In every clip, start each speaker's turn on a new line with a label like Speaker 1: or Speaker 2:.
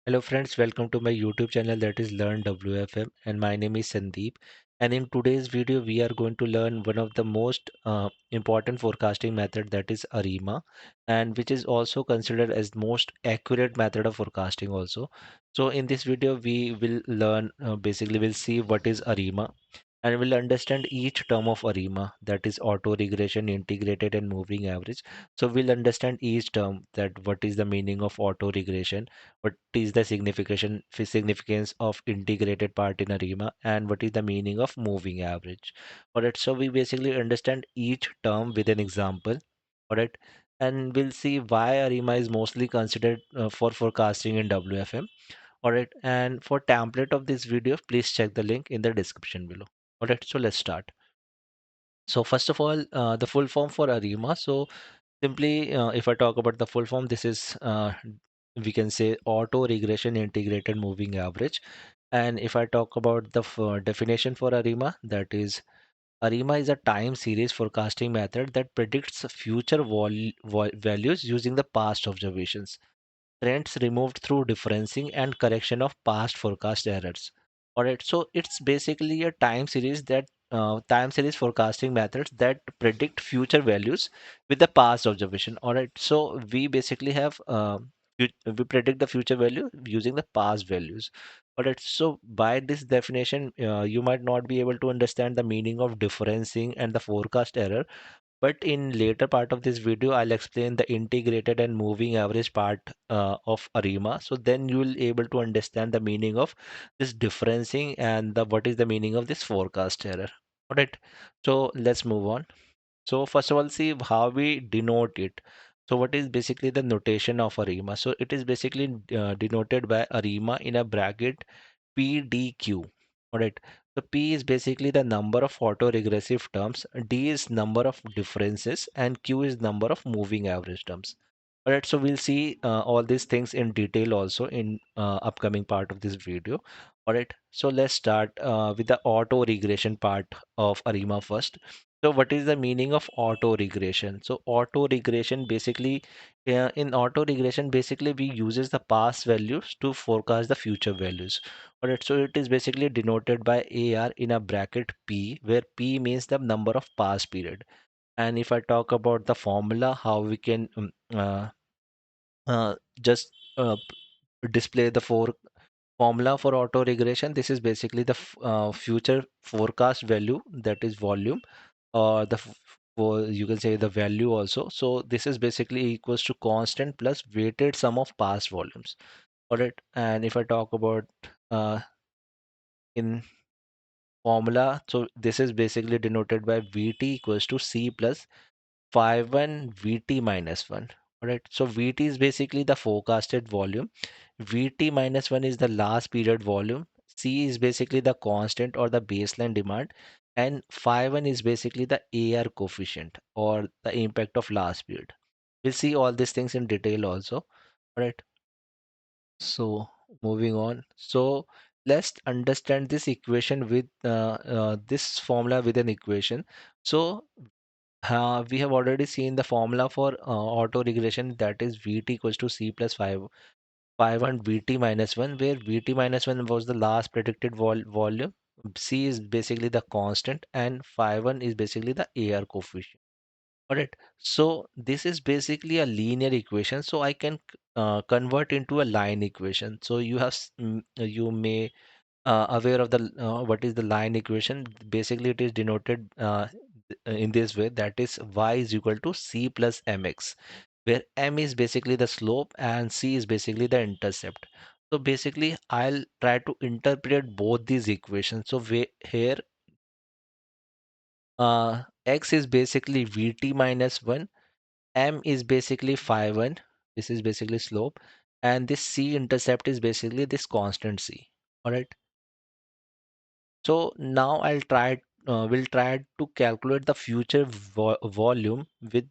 Speaker 1: Hello friends, welcome to my YouTube channel that is Learn WFM and my name is Sandeep. And in today's video, we are going to learn one of the most important forecasting method that is ARIMA, and which is also considered as most accurate method of forecasting also. So in this video, we will learn basically we'll see what is ARIMA and we'll understand each term of ARIMA, that is auto regression, integrated and moving average. So we'll understand each term, that what is the meaning of auto regression, what is the significance of integrated part in ARIMA, and what is the meaning of moving average. Alright, so we basically understand each term with an example. Alright, and we'll see why ARIMA is mostly considered for forecasting in WFM. Alright, and for template of this video, please check the link in the description below. Alright, so let's start. So first of all, the full form for ARIMA. So simply, if I talk about the full form, this is we can say auto regression integrated moving average. And if I talk about the definition for ARIMA, that is ARIMA is a time series forecasting method that predicts future values using the past observations, trends removed through differencing and correction of past forecast errors. All right, so it's basically a time series forecasting methods that predict future values with the past observation. All right, so we basically have we predict the future value using the past values. All right, so by this definition, you might not be able to understand the meaning of differencing and the forecast error, but in later part of this video, I'll explain the integrated and moving average part of ARIMA. So then you will able to understand the meaning of this differencing and the what is the meaning of this forecast error. All right. So let's move on. So first of all, see how we denote it. So what is basically the notation of ARIMA? So it is basically denoted by ARIMA in a bracket PDQ. All right. So P is basically the number of autoregressive terms, D is number of differences, and Q is number of moving average terms. All right. So we'll see all these things in detail also in upcoming part of this video. All right. So let's start with the auto regression part of ARIMA first. So what is the meaning of auto regression? So auto regression basically, in auto regression, basically we uses the past values to forecast the future values. Alright, so it is basically denoted by AR in a bracket P, where P means the number of past period. And if I talk about the formula, how we can just display the formula for auto regression. This is basically the future forecast value, that is volume, or for you can say the value also. So this is basically equals to constant plus weighted sum of past volumes. All right, and if I talk about in formula, so this is basically denoted by Vt equals to C plus phi 1 Vt minus 1. All right, so Vt is basically the forecasted volume, Vt minus 1 is the last period volume, C is basically the constant or the baseline demand, and phi 1 is basically the AR coefficient or the impact of last period. We'll see all these things in detail also. All right, so moving on. So let's understand this equation with this formula with an equation. So we have already seen the formula for auto regression, that is Vt equals to C plus 5 and Vt minus 1, where Vt minus 1 was the last predicted volume. C is basically the constant and phi 1 is basically the AR coefficient. Alright, so this is basically a linear equation, so I can convert into a line equation. So you may aware of the what is the line equation. Basically, it is denoted in this way, that is y is equal to c plus mx, where m is basically the slope and c is basically the intercept. So basically, I'll try to interpret both these equations. So here x is basically vt minus 1, m is basically phi 1, this is basically slope, and this c intercept is basically this constant c. All right. So now we'll try to calculate the future volume with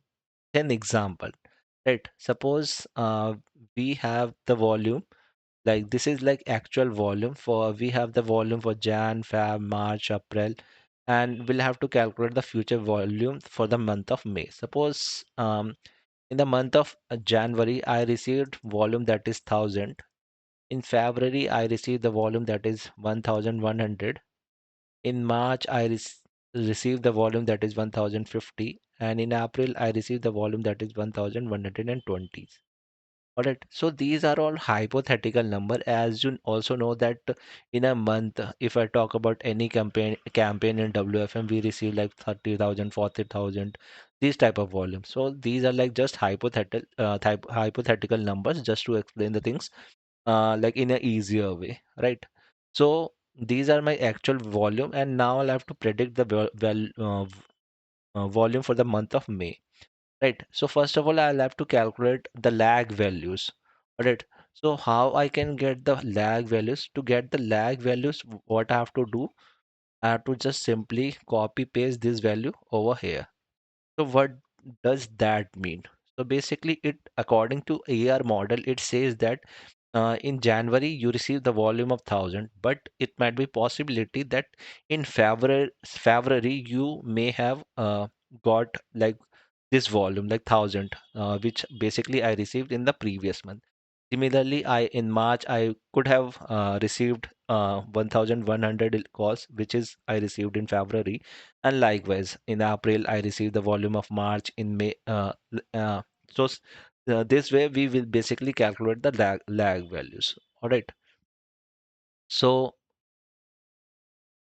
Speaker 1: an example. Right? Suppose we have the volume, like this is like actual volume for, we have the volume for Jan, Feb, March, April, and we'll have to calculate the future volume for the month of May. Suppose in the month of January, I received volume that is 1000. In February, I received the volume that is 1100. In March, received the volume that is 1050. And in April, I received the volume that is 1120. All right. So these are all hypothetical number. As you also know that in a month, if I talk about any campaign in WFM, we receive like 30,000, 40,000, these type of volumes. So these are like just hypothetical numbers just to explain the things like in a easier way, right? So these are my actual volume, and now I'll have to predict the volume for the month of May. Right. So first of all, I'll have to calculate the lag values. All right. So how I can get the lag values? To get the lag values, what I have to do? I have to just simply copy paste this value over here. So what does that mean? So basically, it according to AR model, it says that in January you receive the volume of 1000, but it might be possibility that in February you may have got like this volume like 1000, which basically I received in the previous month. Similarly, I in March I could have received 1100 calls, which is I received in February, and likewise in April I received the volume of March in May. So this way we will basically calculate the lag values. All right. So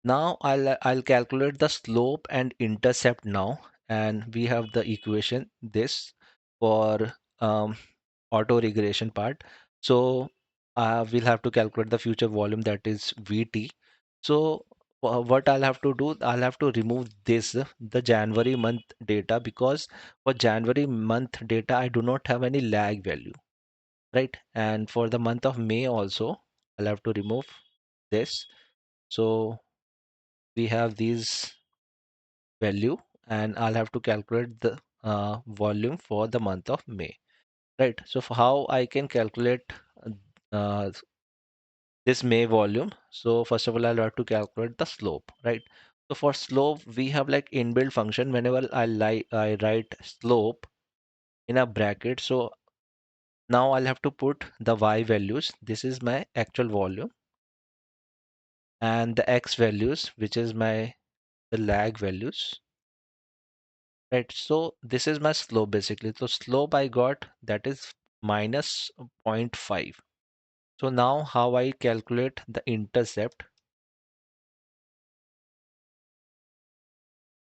Speaker 1: now I'll calculate the slope and intercept now, and we have the equation this for auto regression part. So we'll have to calculate the future volume that is VT. So what I'll have to do, I'll have to remove this the January month data, because for January month data I do not have any lag value, right? And for the month of May also I'll have to remove this. So we have these value, and I'll have to calculate the volume for the month of May. Right. So for how I can calculate uh, this May volume. So first of all, I'll have to calculate the slope, right? So for slope, we have like inbuilt function. Whenever I write slope in a bracket. So now I'll have to put the y values. This is my actual volume, and the x values, which is my the lag values. Right. So this is my slope basically. So slope I got that is minus zero point 0.5. So now how I calculate the intercept.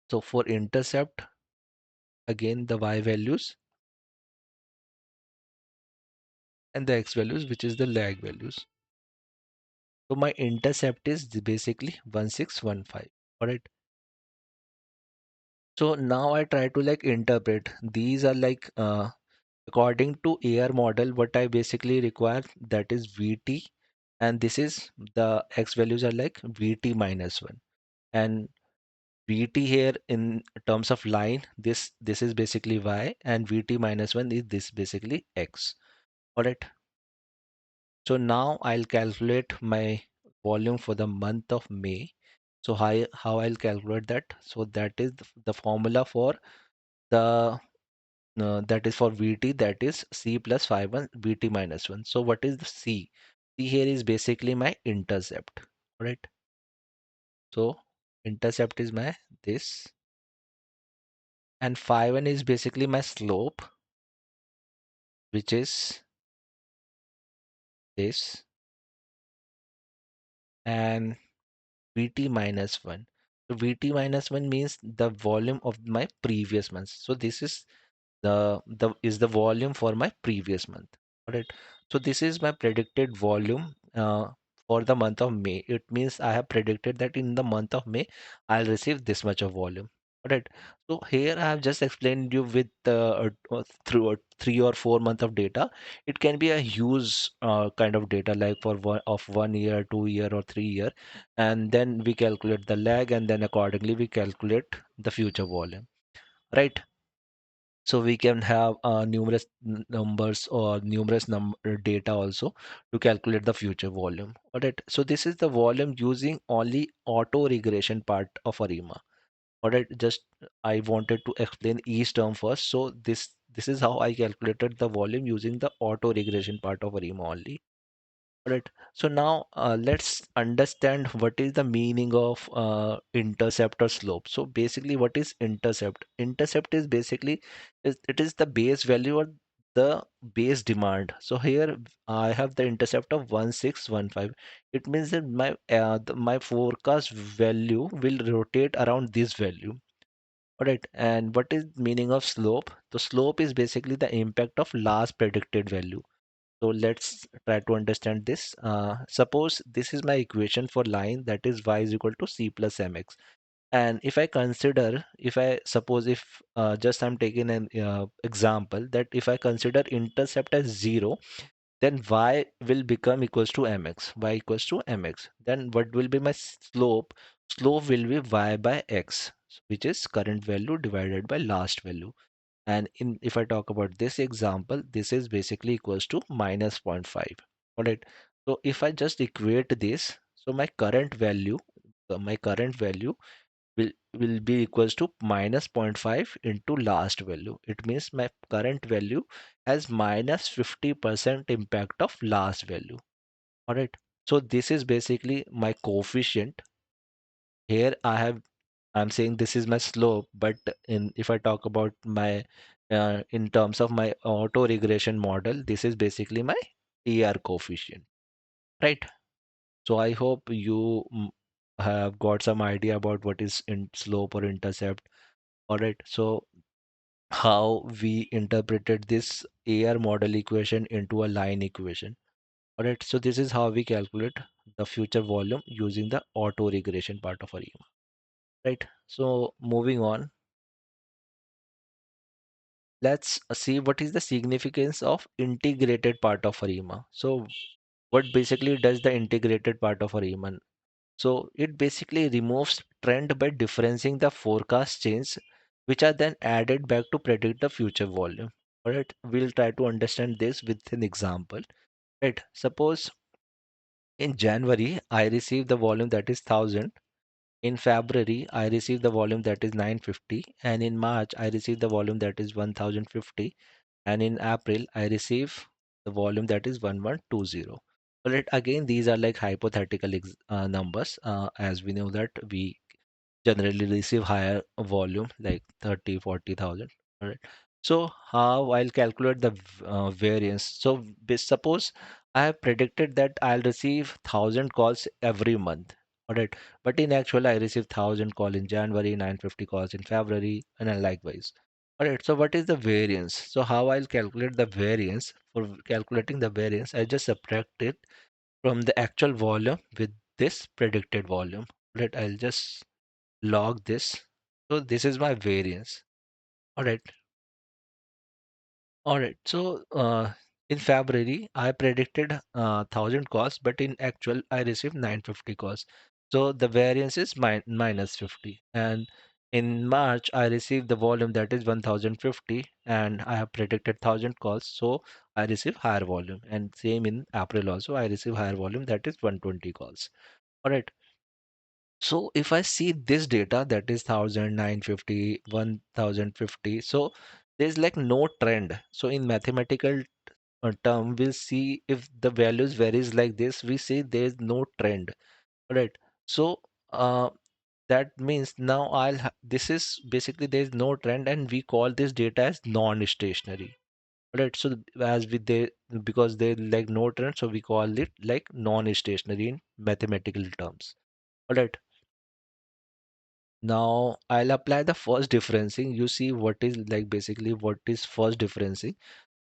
Speaker 1: So for intercept, again the y values and the x values, which is the lag values. So my intercept is basically 1615. All right. So now I try to like interpret. These are like according to AR model, what I basically require that is VT, and this is the x values are like VT minus 1. And VT here in terms of line, this is basically y, and VT minus 1 is this basically x. All right. So now I'll calculate my volume for the month of May. So how I'll calculate that? So that is the formula for the that is for VT, that is C plus 5 1 VT minus 1. So what is the C? C here is basically my intercept. All right. So intercept is my this, and phi 1 is basically my slope, which is this, and VT minus 1. So VT minus 1 means the volume of my previous month. So this is the volume for my previous month. All right. So this is my predicted volume for the month of May. It means I have predicted that in the month of May I'll receive this much of volume. All right. So here I have just explained you with through 3 or 4 months of data. It can be a huge kind of data like for 1 year, 2 year, or 3 year, and then we calculate the lag, and then accordingly we calculate the future volume. Right. So we can have numerous numbers or numerous data also to calculate the future volume. All right. So this is the volume using only auto regression part of ARIMA. All right. Just I wanted to explain each term first. So this is how I calculated the volume using the auto regression part of ARIMA only. Right. So now let's understand what is the meaning of intercept or slope. So basically, what is intercept? Intercept is basically it is the base value or the base demand. So here I have the intercept of 1615. It means that my forecast value will rotate around this value. All right. And what is meaning of slope? The slope is basically the impact of last predicted value. So let's try to understand this. Suppose this is my equation for line, that is y is equal to c plus mx. And if I suppose if just I'm taking an example that if I consider intercept as 0, then y will become equals to mx, y equals to mx. Then what will be my slope? Slope will be y by x, which is current value divided by last value. And in if I talk about this example, this is basically equals to minus zero point 0.5. All right. So if I just equate this, so my current value will be equals to minus zero point 0.5 into last value. It means my current value has minus 50% impact of last value. All right. So this is basically my coefficient. Here I'm saying this is my slope, but in if I talk about my in terms of my auto regression model, this is basically my ER coefficient, right? So I hope you have got some idea about what is in slope or intercept. All right. So how we interpreted this AR model equation into a line equation. All right. So this is how we calculate the future volume using the auto regression part of ARIMA. Right. So moving on, let's see what is the significance of integrated part of ARIMA. So what basically does the integrated part of ARIMA? So it basically removes trend by differencing the forecast change, which are then added back to predict the future volume. All right, we'll try to understand this with an example. Right, suppose in January I receive the volume that is 1000. In February, I received the volume that is 950, and in March, I received the volume that is 1050, and in April, I receive the volume that is 1120. But again, these are like hypothetical numbers, as we know that we generally receive higher volume like 30, 40,000. All right. So how I'll calculate the variance. So suppose I have predicted that I'll receive 1,000 calls every month. All right. But in actual, I receive 1,000 call in January, 950 calls in February, and then likewise. All right. So what is the variance? So how I'll calculate the variance? For calculating the variance, I just subtract it from the actual volume with this predicted volume. Right. I'll just log this. So this is my variance. All right. All right. So in February, I predicted 1,000 calls, but in actual, I received 950 calls. So the variance is minus 50. And in March, I received the volume that is 1,050, and I have predicted 1,000 calls. So I receive higher volume. And same in April also, I receive higher volume that is 120 calls. All right. So if I see this data that is 1,950, 1,050, so there's like no trend. So in mathematical term, we'll see if the values varies like this, we see there's no trend, right? So uh, that means now this is basically there's no trend and we call this data as non-stationary, right? So as we they because they like no trend, so we call it like non-stationary in mathematical terms, all right? Now I'll apply the first differencing. You see what is like basically what is first differencing.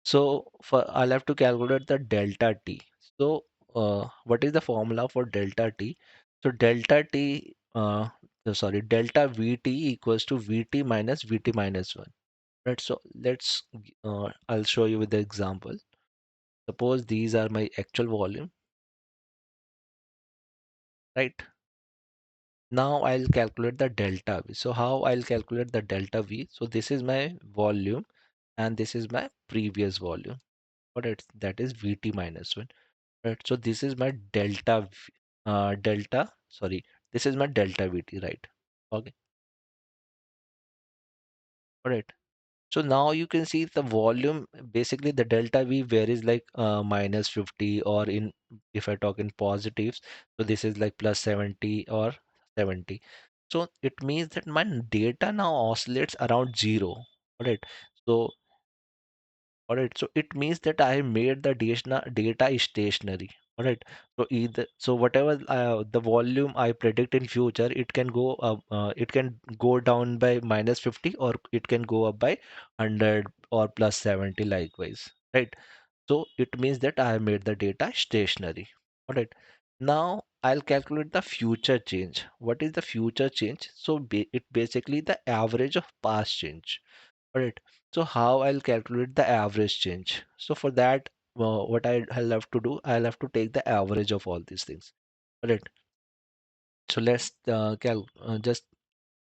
Speaker 1: So for I'll have to calculate the delta t. So what is the formula for delta t? So delta t, sorry, delta Vt equals to Vt minus Vt minus 1. Right. So I'll show you with the example. Suppose these are my actual volume, right? Now I'll calculate the delta V. So how I'll calculate the delta V? So this is my volume and this is my previous volume. What that is Vt minus 1. Right. So this is my sorry, this is my delta Vt, right? Okay. All right. So now you can see the volume, basically the delta V varies like minus 50, or in, if I talk in positives, so this is like plus 70 or 70. So it means that my data now oscillates around zero. Alright. So alright, so it means that I made the data stationary. Alright, so either, so whatever the volume I predict in future, it can go up, it can go down by minus 50, or it can go up by 100 or plus 70 likewise. Right, so it means that I have made the data stationary. Alright, now I'll calculate the future change. What is the future change? So it basically the average of past change. Alright, so how I'll calculate the average change? So for that, what I'll have to do, I'll have to take the average of all these things. Alright, so let's just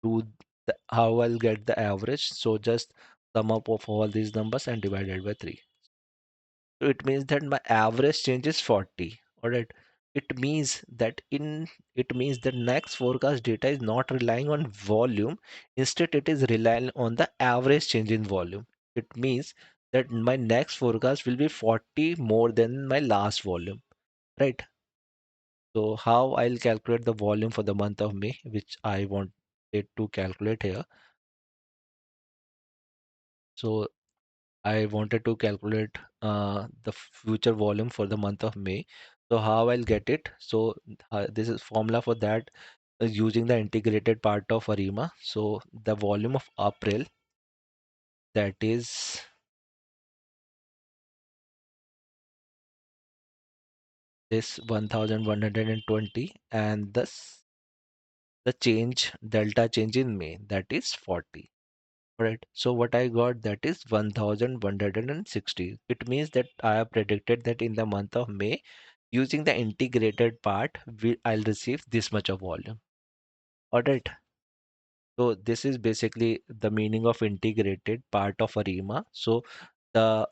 Speaker 1: do how I'll get the average. So just sum up of all these numbers and divide it by 3. So it means that my average change is 40. Alright, it means that next forecast data is not relying on volume. Instead, it is relying on the average change in volume. It means that my next forecast will be 40 more than my last volume. Right. So how I'll calculate the volume for the month of May, which I want it to calculate here. So I wanted to calculate the future volume for the month of May. So how I'll get it? So this is formula for that, using the integrated part of ARIMA. So the volume of April, that is this 1120, and the change, delta change in May, that is 40. Right. So what I got, that is 1160. It means that I have predicted that in the month of May, using the integrated part, I'll receive this much of volume. All right. So this is basically the meaning of integrated part of ARIMA. So the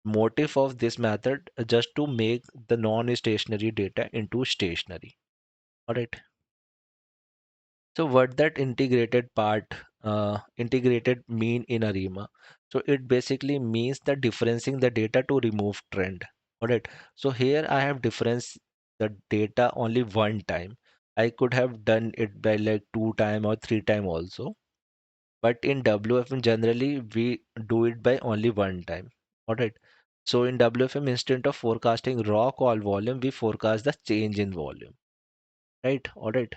Speaker 1: motive of this method just to make the non-stationary data into stationary. All right. So what that integrated mean in ARIMA? So it basically means the differencing the data to remove trend. Alright. So here I have difference the data only one time. I could have done it by like two time or three time also. But in WFM generally we do it by only one time. Alright. So in WFM, instead of forecasting raw call volume, we forecast the change in volume. Right. Alright.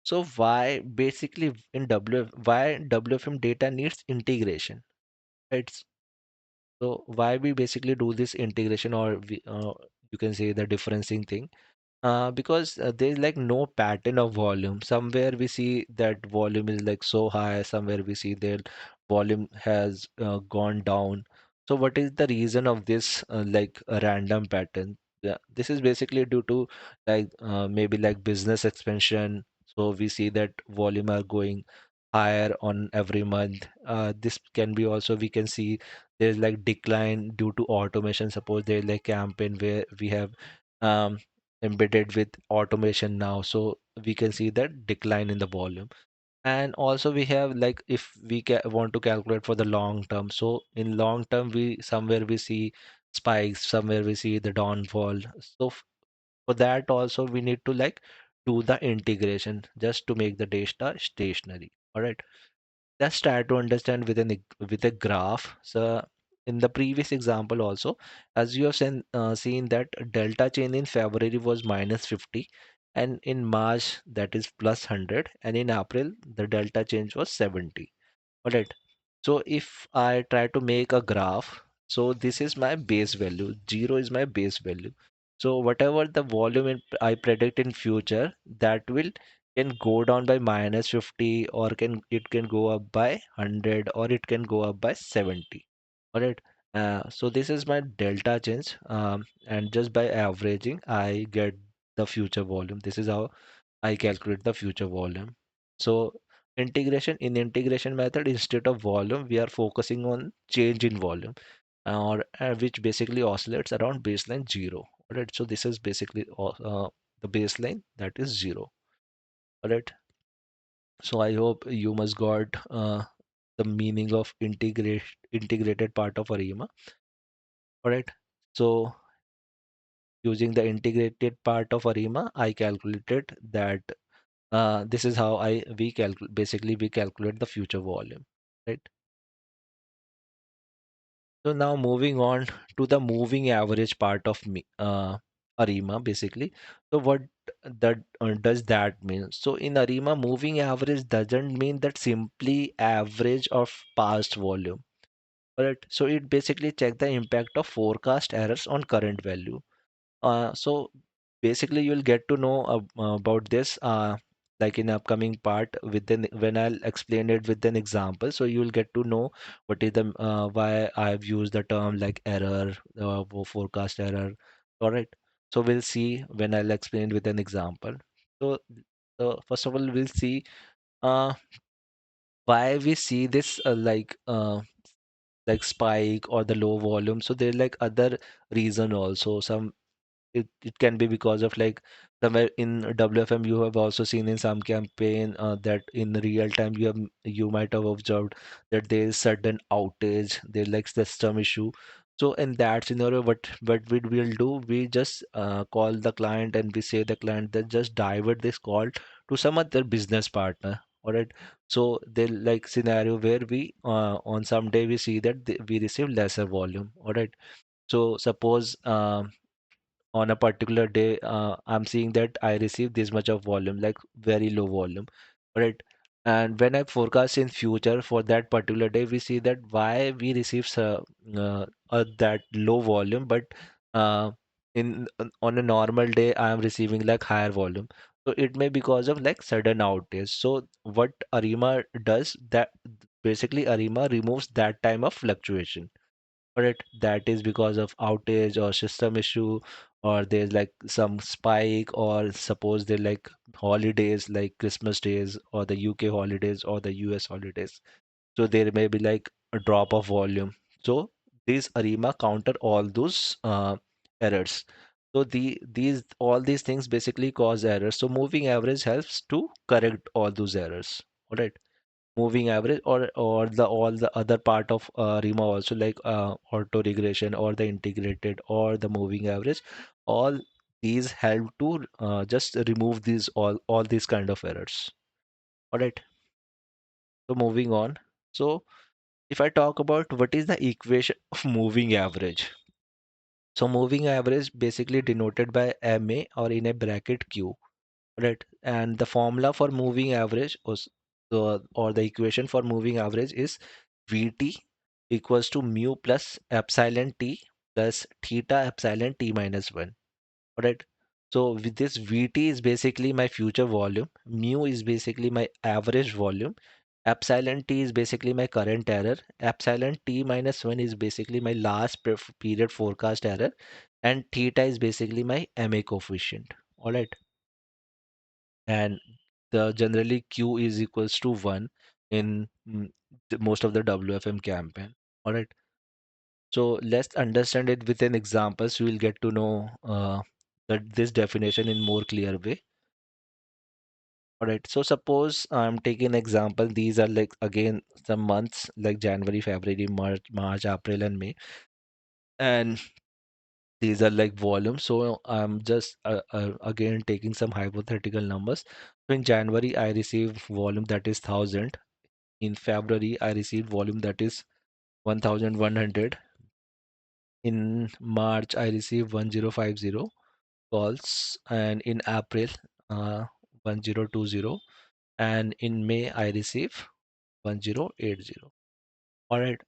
Speaker 1: So why basically in why WFM data needs integration, right? So why we basically do this integration, or you can say the differencing thing, because there's like no pattern of volume. Somewhere we see that volume is like so high, somewhere we see that volume has gone down. So what is the reason of this like a random pattern? Yeah, this is basically due to like maybe like business expansion. So we see that volume are going higher on every month. This can be also, we can see there's like decline due to automation. Suppose there's like campaign where we have um, embedded with automation now, so we can see that decline in the volume. And also we have like, if we want to calculate for the long term, so in long term we somewhere we see spikes, somewhere we see the downfall. So for that also we need to like do the integration just to make the data stationary. All right, let's try to understand with with a graph. So in the previous example also, as you have seen that delta change in February was minus 50, and in March that is plus 100, and in April the delta change was 70. All right. So if I try to make a graph, so this is my base value. 0 is my base value. So whatever the volume I predict in future, that will can go down by minus 50, or can go up by 100, or it can go up by 70. All right. So this is my delta change, and just by averaging, I get the future volume. This is how I calculate the future volume. So integration method, instead of volume, we are focusing on change in volume, or which basically oscillates around baseline 0. All right. So this is basically the baseline, that is 0. All right. So I hope you must got the meaning of integrated part of ARIMA. All right. So using the integrated part of ARIMA, I calculated that this is how I we calculate basically we calculate the future volume, right? So now moving on to the moving average part of ARIMA basically. So what that does that mean? So in ARIMA, moving average doesn't mean that simply average of past volume. Right. So it basically check the impact of forecast errors on current value. So basically, you'll get to know about this like in upcoming part within when I'll explain it with an example. So you'll get to know what is the why I've used the term like error, forecast error. All right. So we'll see when I'll explain with an example. So first of all, we'll see uh, why we see this like spike or the low volume. So there's like other reason also. It can be because of like somewhere in WFM you have also seen in some campaign that in real time you might have observed that there is sudden outage, there's like system issue. So in that scenario, what we will do, we just call the client and we say the client that just divert this call to some other business partner. All right. So they like scenario where we on some day we see that we receive lesser volume. All right. So suppose on a particular day, I'm seeing that I receive this much of volume, like very low volume, right? And when I forecast in future for that particular day, we see that why we receive that low volume, but uh, in on a normal day, I am receiving like higher volume. So it may because of like sudden outage. So what Arima does that basically Arima removes that time of fluctuation, correct? That is because of outage or system issue, or there's like some spike, or suppose they're like holidays like Christmas days or the UK holidays or the US holidays. So there may be like a drop of volume. So these ARIMA counter all those errors. So these all these things basically cause errors. So moving average helps to correct all those errors. All right, moving average or the all the other part of RIMA also like auto regression or the integrated or the moving average, all these help to just remove these all these kind of errors. All right. So moving on. So if I talk about what is the equation of moving average, so moving average basically denoted by MA or in a bracket Q. Right. And the formula for moving average was or the equation for moving average is Vt equals to mu plus epsilon t plus theta epsilon t minus 1. Alright. So with this Vt is basically my future volume, mu is basically my average volume, epsilon t is basically my current error, epsilon t minus 1 is basically my last period forecast error, and theta is basically my MA coefficient. Alright. And the generally Q is equals to 1 in most of the WFM campaign. All right. So let's understand it with an example so we'll get to know that this definition in more clear way. All right. So suppose I'm taking an example. These are like again some months like January, February, March, April, and May. And these are like volume. So I'm just again taking some hypothetical numbers. So in January, I receive volume that is 1,000. In February, I received volume that is 1,100. In March, I received 1,050 calls, and in April, 1,020, and in May, I receive 1,080. All right.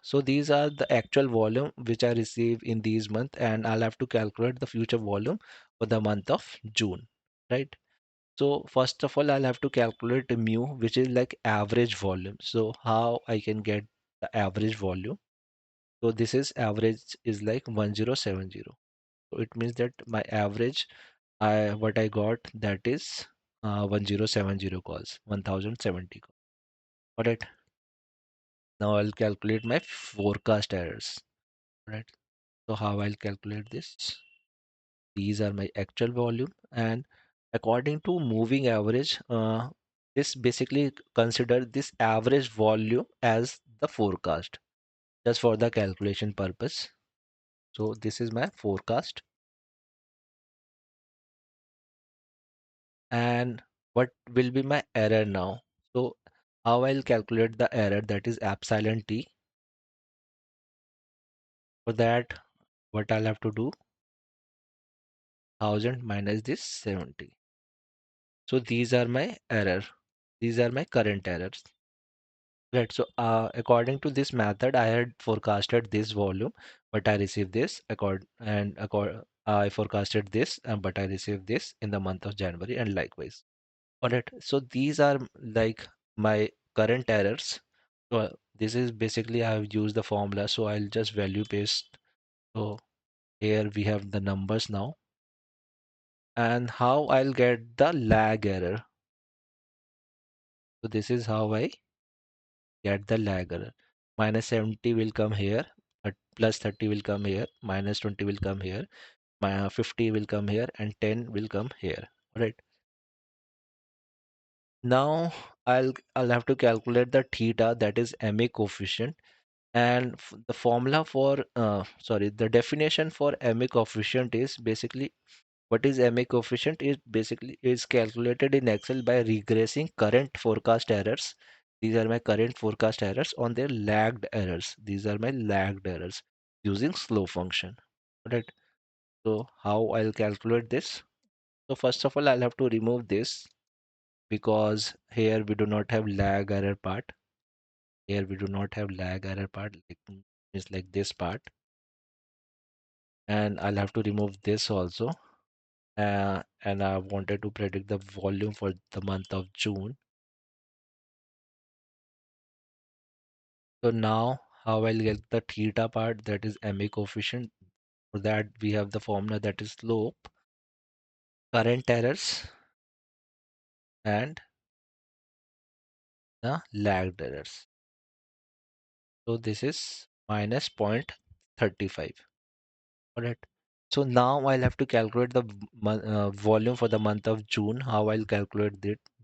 Speaker 1: So these are the actual volume which I receive in these months, and I'll have to calculate the future volume for the month of June, right? So first of all, I'll have to calculate the mu, which is like average volume. So how I can get the average volume? So this is average is like 1070. So it means that my average, I what I got that is 1070 calls, 1070 calls. All right. Now I'll calculate my forecast errors. All right. So how I'll calculate this? These are my actual volume, and according to moving average, this basically consider this average volume as the forecast, just for the calculation purpose. So this is my forecast. And what will be my error now? So how I'll calculate the error, that is epsilon t. For that, what I'll have to do, 1000 minus this 70. So these are my error. These are my current errors. Right. So according to this method, I had forecasted this volume, but I received this I forecasted this, but I received this in the month of January, and likewise. All right. So these are like my current errors. So this is basically I have used the formula. So I'll just value paste. So here we have the numbers now, and how I'll get the lag error. So this is how I get the lag error. Minus 70 will come here, plus 30 will come here, minus 20 will come here, 50 will come here, and 10 will come here. Right. Now I'll have to calculate the theta, that is MA coefficient. And the formula for sorry, the definition for MA coefficient is basically, what is MA coefficient is basically is calculated in Excel by regressing current forecast errors. These are my current forecast errors on their lagged errors. These are my lagged errors using slow function. Right. So how I'll calculate this? So first of all, I'll have to remove this, because here we do not have lag error part. Here we do not have lag error part, like, is like this part. And I'll have to remove this also. And I wanted to predict the volume for the month of June. So now how I'll get the theta part, that is MA coefficient. For that we have the formula, that is slope, current errors, and the lagged errors. So this is minus 0.35. Alright. So now I'll have to calculate the volume for the month of June. How I'll calculate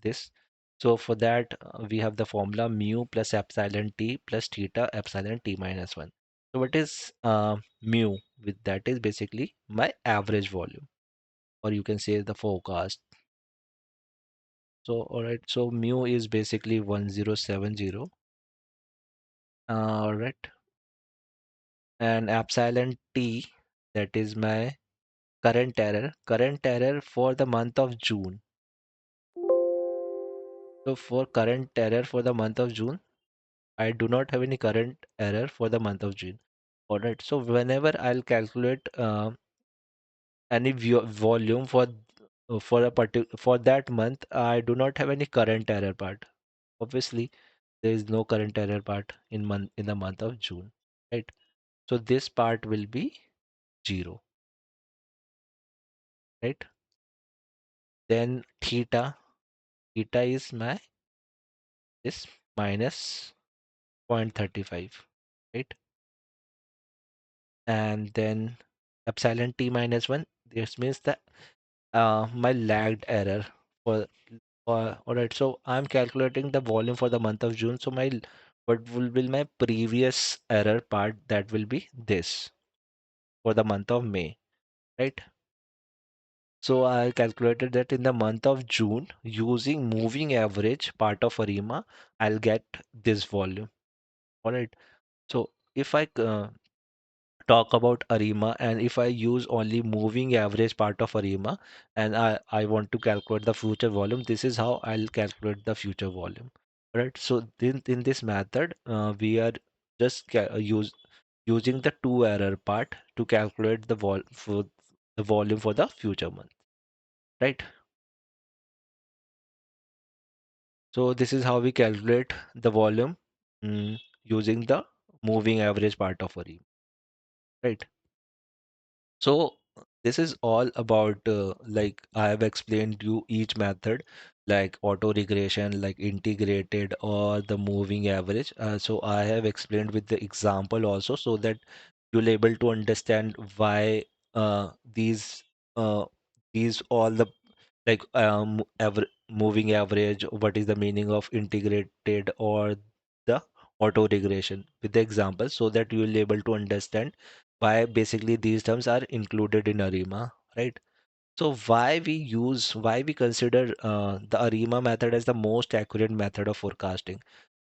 Speaker 1: this. So for that, we have the formula mu plus epsilon t plus theta epsilon t minus 1. So what is mu? With that is basically my average volume, or you can say the forecast. So alright, so mu is basically 1070. Alright, and epsilon t, that is my current error for the month of June. So for current error for the month of June, I do not have any current error for the month of June. All right. So whenever I'll calculate any volume for a for that month, I do not have any current error part. Obviously, there is no current error part in the month of June, right? So this part will be 0, right? Then theta is my this minus 0.35, right? And then epsilon t minus 1, this means that my lagged error for all right. So I'm calculating the volume for the month of June. So my what will be my previous error part, that will be this for the month of May, right? So I calculated that in the month of June, using moving average part of ARIMA, I'll get this volume. All right. So if I talk about ARIMA, and if I use only moving average part of ARIMA, and I want to calculate the future volume, this is how I'll calculate the future volume. Right. So in this method, we are just using the two error part to calculate the volume for the future month. Right. So this is how we calculate the volume, using the moving average part of ARIMA. Right. So this is all about like I have explained you each method, like auto regression, like integrated, or the moving average. So I have explained with the example also, so that you'll able to understand why uh, these uh, these all the like moving average, what is the meaning of integrated or the auto regression with the example, so that you will be able to understand why basically these terms are included in ARIMA, right? So why we consider the ARIMA method as the most accurate method of forecasting?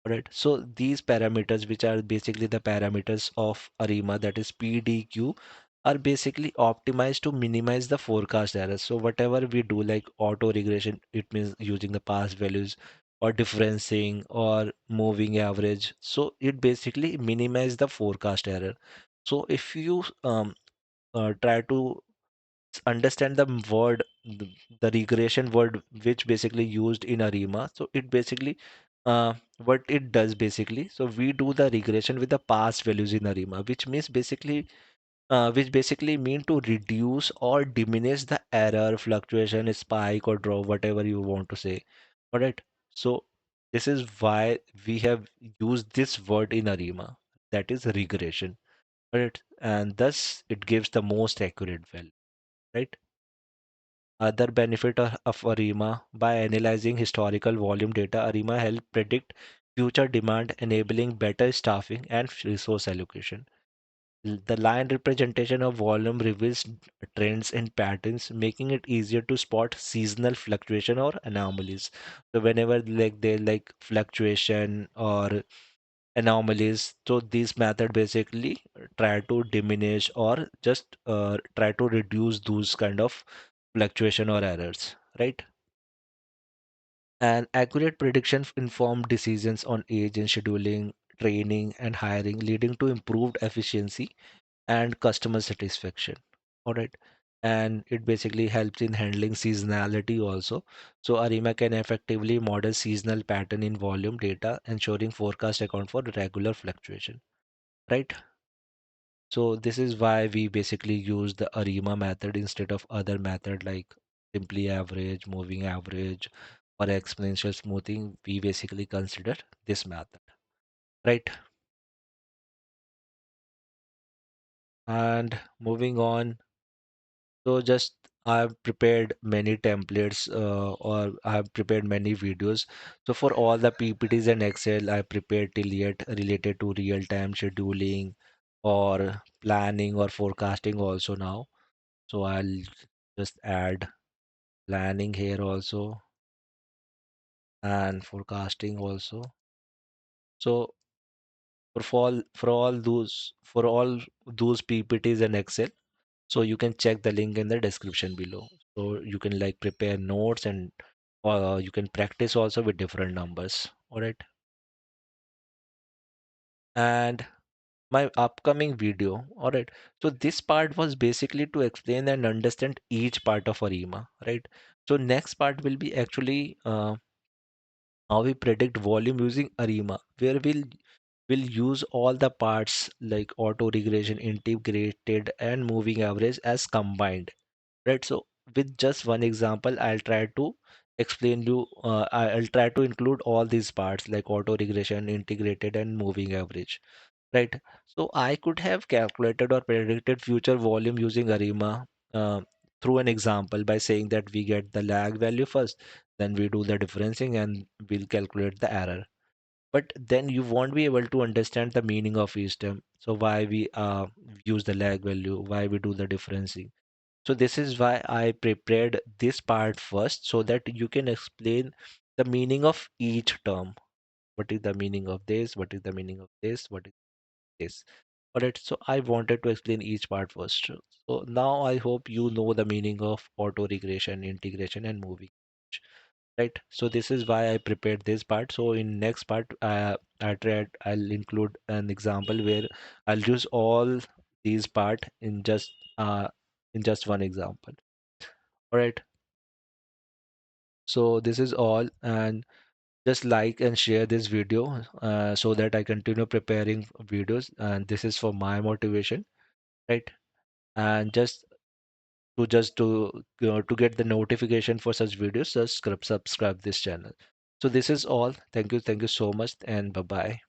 Speaker 1: Right. So these parameters, which are basically the parameters of ARIMA, that is PDQ, are basically optimized to minimize the forecast errors. So whatever we do, like auto regression, it means using the past values or differencing or moving average. So it basically minimize the forecast error. So if you try to understand the word, the regression word, which basically used in ARIMA. So it basically what it does basically. So we do the regression with the past values in ARIMA, which basically mean to reduce or diminish the error, fluctuation, spike or drop, whatever you want to say. All right. So this is why we have used this word in ARIMA, that is regression. All right. And thus it gives the most accurate value, right? Other benefit of ARIMA: by analyzing historical volume data, ARIMA help predict future demand, enabling better staffing and resource allocation. The line representation of volume reveals trends and patterns, making it easier to spot seasonal fluctuation or anomalies. So whenever like they like fluctuation or anomalies, so this method basically try to diminish or just try to reduce those kind of fluctuation or errors, right? And accurate prediction informed decisions on age and scheduling, training and hiring, leading to improved efficiency and customer satisfaction. All right. And it basically helps in handling seasonality also. So Arima can effectively model seasonal pattern in volume data, ensuring forecast account for regular fluctuation. Right. So this is why we basically use the ARIMA method instead of other method like simply average, moving average, or exponential smoothing. We basically consider this method, right? And moving on, so just I've prepared many templates or I've prepared many videos. So for all the PPTs and Excel, I prepared till yet related to real-time scheduling or planning or forecasting also now. So I'll just add planning here also and forecasting also. So for all those PPTs and Excel, so you can check the link in the description below. So you can like prepare notes and you can practice also with different numbers. All right. And my upcoming video. All right. So this part was basically to explain and understand each part of ARIMA, right? So next part will be actually how we predict volume using ARIMA, where we'll use all the parts like auto regression, integrated, and moving average as combined. Right. So with just one example, I'll try to explain you. I'll try to include all these parts like auto regression, integrated, and moving average. Right. So I could have calculated or predicted future volume using ARIMA uh, through an example by saying that we get the lag value first, then we do the differencing and we'll calculate the error. But then you won't be able to understand the meaning of each term. So why we use the lag value, why we do the differencing. So this is why I prepared this part first so that you can explain the meaning of each term. What is the meaning of this? What is the meaning of this? What is this? Alright, so I wanted to explain each part first. So now I hope you know the meaning of auto regression, integration, and moving. Right. So this is why I prepared this part. So in next part, I'll include an example where I'll use all these part in just one example. All right. So this is all, and just like and share this video so that I continue preparing videos. And this is for my motivation, right? And to get the notification for such videos, subscribe this channel. So this is all. Thank you so much, and bye bye.